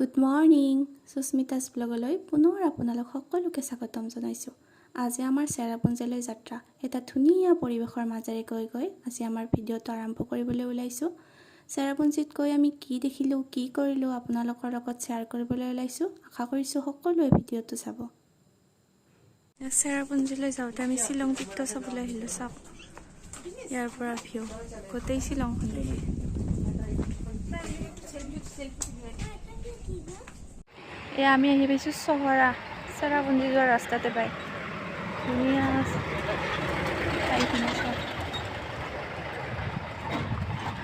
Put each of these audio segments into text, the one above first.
Good morning সুস্মিতাছ ব্লগলৈ পুনৰ আপোনালোক সকলোকে স্বাগতম জনাইছোঁ। আজি আমাৰ চেৰাপুঞ্জীলৈ যাত্ৰা এটা ধুনীয়া পৰিৱেশৰ মাজেৰে গৈ আজি আমাৰ ভিডিঅ'টো আৰম্ভ কৰিবলৈ ওলাইছোঁ। চেৰাপুঞ্জীত গৈ আমি কি দেখিলোঁ কি কৰিলোঁ আপোনালোকৰ লগত শ্বেয়াৰ কৰিবলৈ ওলাইছোঁ। আশা কৰিছোঁ সকলোৱে ভিডিঅ'টো চাব। চেৰাপুঞ্জীলৈ যাওঁতে আমি শ্বিলং পিকটো চাবলৈ আহিলোঁ। চাওক ইয়াৰ পৰা ভিউ গোটেই শ্বিলংখন দেখি। এয়া আমি আহি পাইছোঁ চেৰাপুঞ্জী যোৱাৰ ৰাস্তাতে পাই ধুনীয়া ঠাইখিনি চব।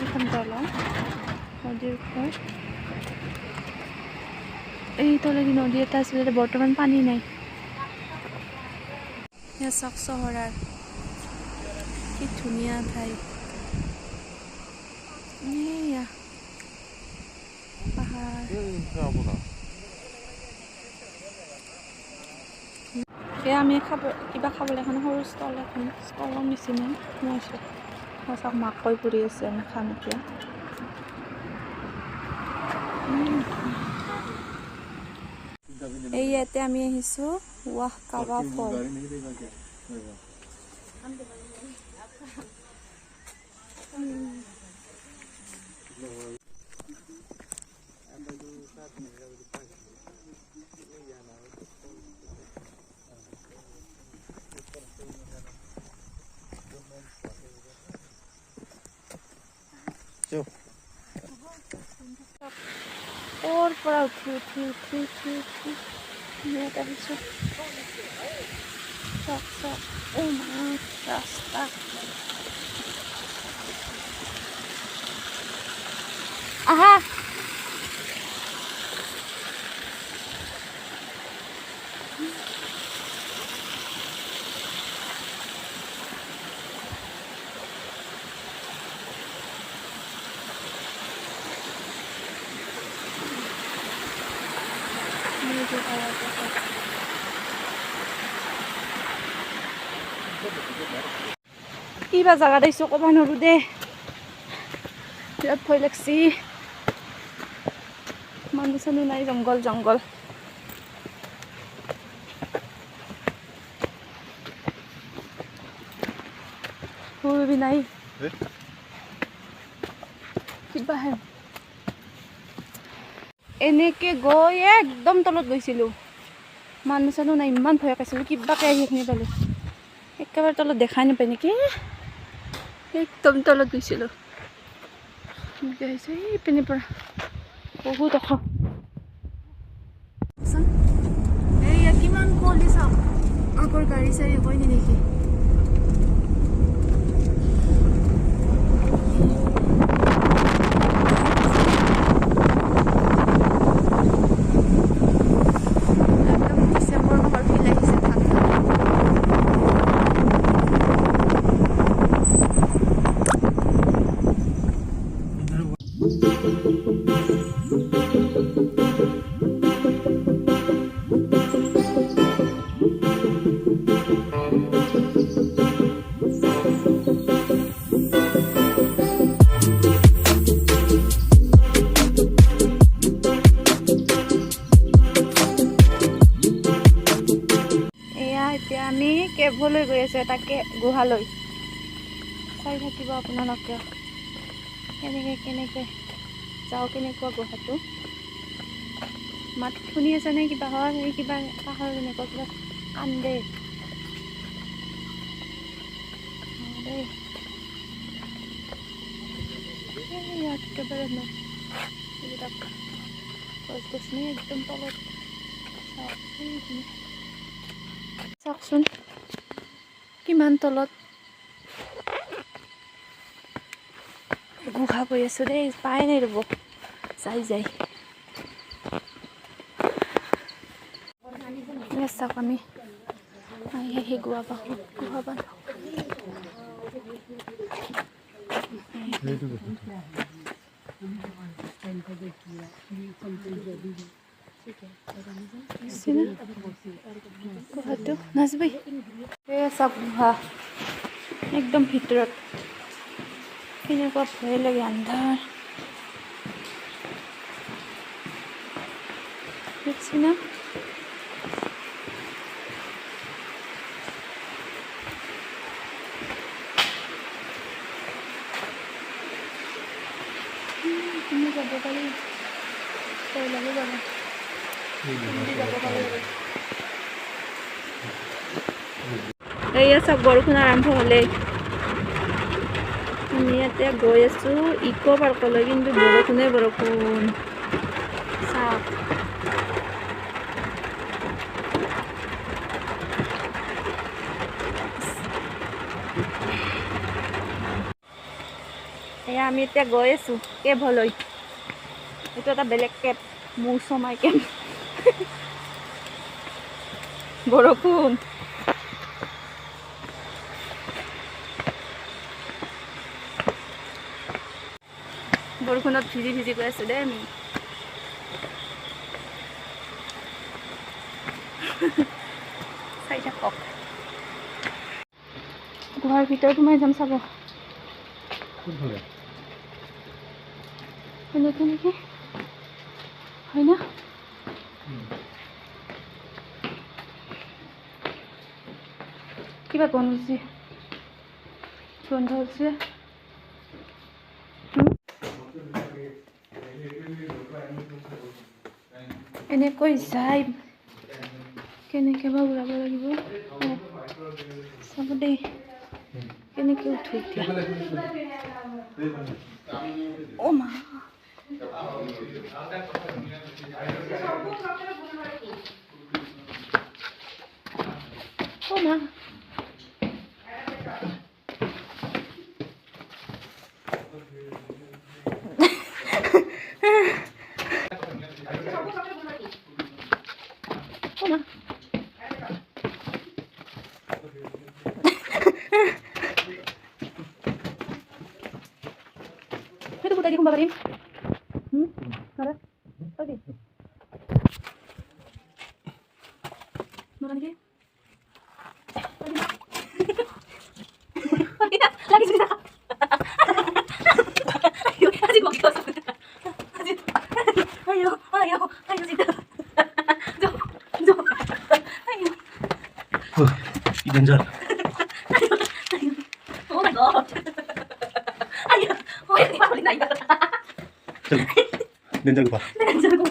এইখন দলং নদীৰ ওপৰত এই তলেদি নদী এটা আছে যাতে বৰ্তমান পানী নাই। এয়া চাওক চহৰাৰ কি ধুনীয়া ঠাই। এয়া পাহাৰ এয়া আমি কিবা খাবলৈ এখন সৰু ষ্টলৰ নিচিনা সোমাইছোঁ। চাওক মাকৈ পৰি আছে আমি খাম এতিয়া। এই ইয়াতে আমি আহিছোঁ ৱাহ কাবা ফল। ওৰ পৰা উঠি ইয়াত আহিছোঁ। চাওক ৰাস্তা আহা কিবা জাগা দিছোঁ ক'ব নোৱাৰোঁ দে। বিৰাট ভয় লাগছি। মানুহ চানুহ নাই, জংঘল ফুলবি নাই কিবা হে। এনেকে গৈ একদম তলত গৈছিলোঁ, মানুহ চানুহ নাই, ইমান ভয় পাইছিলোঁ। কিবাকে আহি এইখিনি পালোঁ, একেবাৰে তলত দেখাই নাপায় নেকি। একদম তলত গৈছিলোঁ। এনেকৈ আহিছে এইপিনিৰ পৰা বহুত ওখ। এইয়া কিমান কুঁৱলী চাওক, আগৰ গাড়ী চাড়ী একোৱে নেদেখি। এতিয়া আমি কেভলৈ গৈ আছোঁ, এটা গুহালৈ। চাই থাকিব আপোনালোকে কেনেকৈ যাওঁ, কেনেকুৱা গুহাটো। মাত শুনি আছে নে কিবা হয়? এই কিবা পাহাৰ এনেকুৱা কিবা কান্দে দেই। একেবাৰে এইবিলাক গছ গছনি একদম তলত। চাওকচোন কিমান তলত গুহা গৈ আছোঁ দেই, পাই নাই ৰ'ব যাই চাওক আমি সেই গুহা পাওঁ। গুহাটো নাচবি চাওক গুহা একদম ভিতৰত। কেনেকুৱা ভয় লাগে, আন্ধাৰ। দেখছি না তুমি যাব পাৰি তই লাগে যাবা এইয়া চাওক বৰষুণ আৰম্ভ হ'লেই আমি ইয়াতে গৈ আছোঁ ইকো পাৰ্কলৈ কিন্তু বৰষুণে বৰষুণ চাওক এয়া আমি এতিয়া গৈ আছোঁ কেবলৈ এইটো এটা বেলেগ কেব মৌচমাই কেব বৰষুণ বৰষুণত ভিজি ভিজি গৈ আছোঁ দেই আমি চাই থাকক গুহাৰ ভিতৰত সোমাই যাম চাব এনেকে নেকি হয় না কিবা গন্ধ হৈছে এনেকৈ যাই কেনেকৈ বা উৰাব লাগিব চাব দেই কেনেকৈ উঠো এতিয়া অ' মা অ' মা itu buat tadi kumbarin ada oke makan lagi lagi sudah ayo asyik mau kita ayo ayo ayo sudah jom ayo danger oh my god ayo oh ini apa lagi danger lupa danger lupa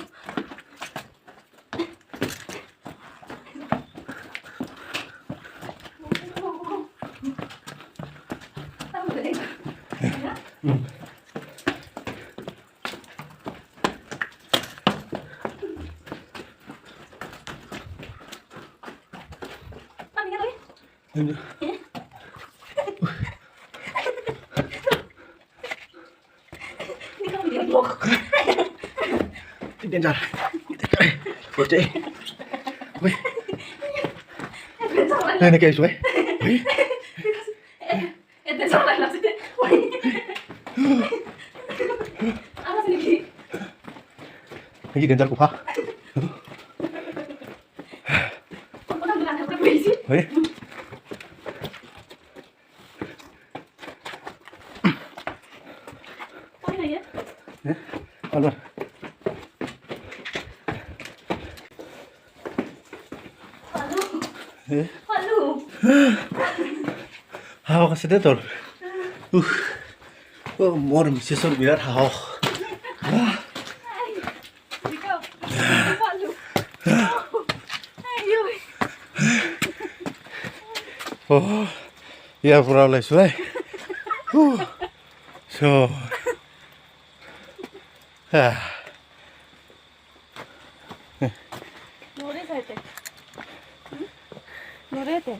danger bột chị ui đây này kìa suối ui em tại sao lại làm thế apa sih ini lagi danger của Pak orang bilang aku polisi ui apa ini ya luôn Halo. Hao kasi dito. Oh, more misisol biar hao. Ikaw. Halo. Ayo. Oh, ya pura lai suai. So. 노래 살 때. 노래대.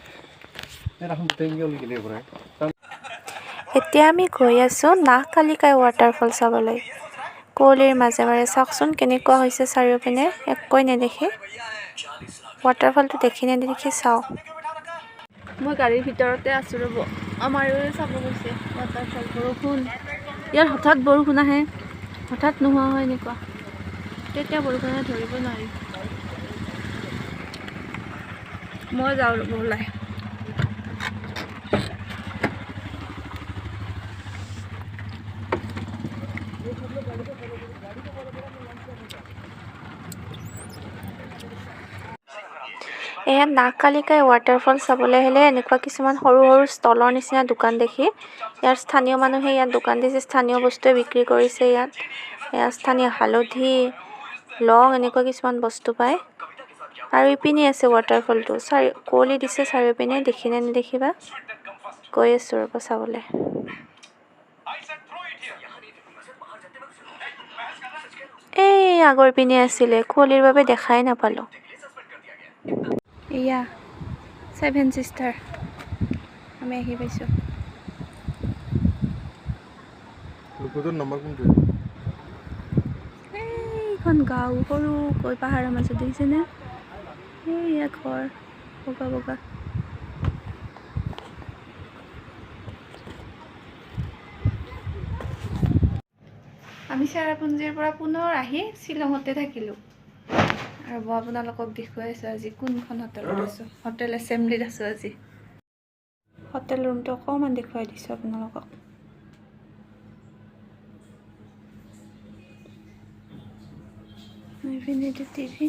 এতিয়া আমি গৈ আছোঁ নাহকালিকাই waterfall চাবলৈ কুঁৱলীৰ মাজে মাজে চাওকচোন কেনেকুৱা হৈছে চাৰিওপিনে একোৱে নেদেখে ৱাটাৰফলটো দেখি নেদেখি চাওঁ মই গাড়ীৰ ভিতৰতে আছোঁ ৰ'ব আমাৰ চাব গৈছে ৱাটাৰফল বৰষুণ ইয়াত হঠাৎ বৰষুণ আহে হঠাৎ নোহোৱা হয় এনেকুৱা তেতিয়া বৰষুণে ধৰিব নোৱাৰি মই যাওঁ ৰ'ব ওলাই এয়া নাগকালিকাই ৱাটাৰফল চাবলৈ হ'লে এনেকুৱা কিছুমান সৰু সৰু ষ্টলৰ নিচিনা দোকান দেখি ইয়াৰ স্থানীয় মানুহে ইয়াত দোকান দিছে, স্থানীয় বস্তুৱে বিক্ৰী কৰিছে ইয়াত। এয়া স্থানীয় হালধি, লং এনেকুৱা কিছুমান বস্তু পায়। আৰু ইপিনে আছে ৱাটাৰফলটো, কুঁৱলী দিছে চাৰিওপিনে, দেখি নে নেদেখিবা। গৈ আছোঁ ৰ'ব চাবলৈ। এই আগৰ পিনে আছিলে, কুঁৱলীৰ বাবে দেখাই নাপালোঁ। এয়া 7 চিষ্টাৰ, আমি আহি পাইছোঁ। এইখন গাঁও সৰুকৈ পাহাৰৰ মাজত দেখিছেনে? এইয়া ঘৰ বগা বগা। আমি চেৰাপুঞ্জীৰ পৰা পুনৰ আহি শ্বিলঙতে থাকিলোঁ। আৰু মই আপোনালোকক দেখুৱাই আছোঁ আজি কোনখন হোটেলত আছোঁ। হোটেল এছেম্বলিত আছোঁ আজি। হোটেল ৰুমটো অকণমান দেখুৱাই দিছোঁ আপোনালোকক। এইপিনেটো টিভি,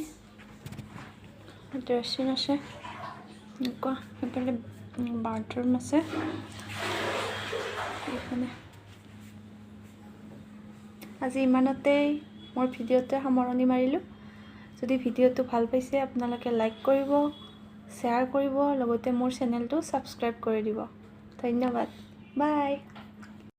ড্ৰেছিং আছে, এনেকুৱা সেইফালে বাথৰুম আছে। এইফালে আজি ইমানতেই মোৰ ভিডিঅ'টোৱে সামৰণি মাৰিলোঁ। যদি ভিডিঅ'টো ভাল পাইছে আপোনালোকে লাইক কৰিব, শ্বেয়াৰ কৰিব, লগতে মোৰ চেনেলটো ছাবস্ক্ৰাইব কৰি দিব। ধন্যবাদ, বাই।